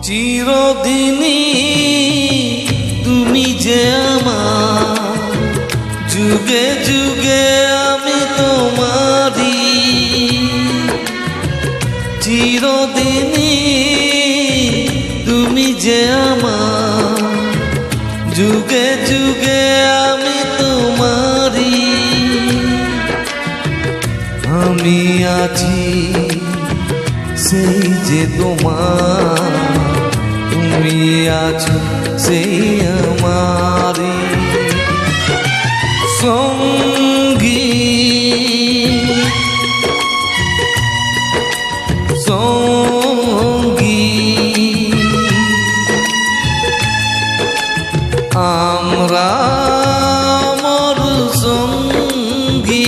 চিরদিনই তুমি যে আমার, যুগে যুগে আমি তোমারি। চিরদিনই তুমি যে আমার, যুগে যুগে আমি তোমারি। আমি আছি সেই যে তোমার, তুমি আছো সেই আমারি সঙ্গী। সঙ্গী আমরা মোর সঙ্গী।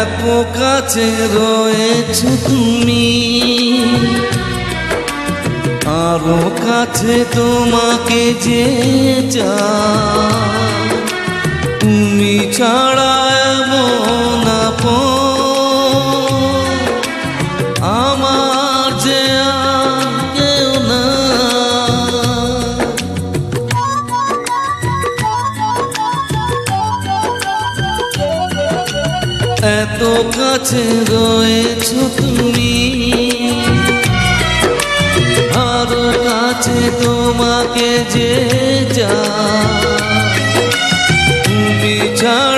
এত কাছে রয়েছো তুমি, আরো কাছে তোমাকে যে চাই। তুমি ছাড়া এমন আপন আমার যে আর কেউ না। এত কাছে রয়েছো তুমি, আরো কাছে তোমাকে যে চাই। তুমি ছাড়া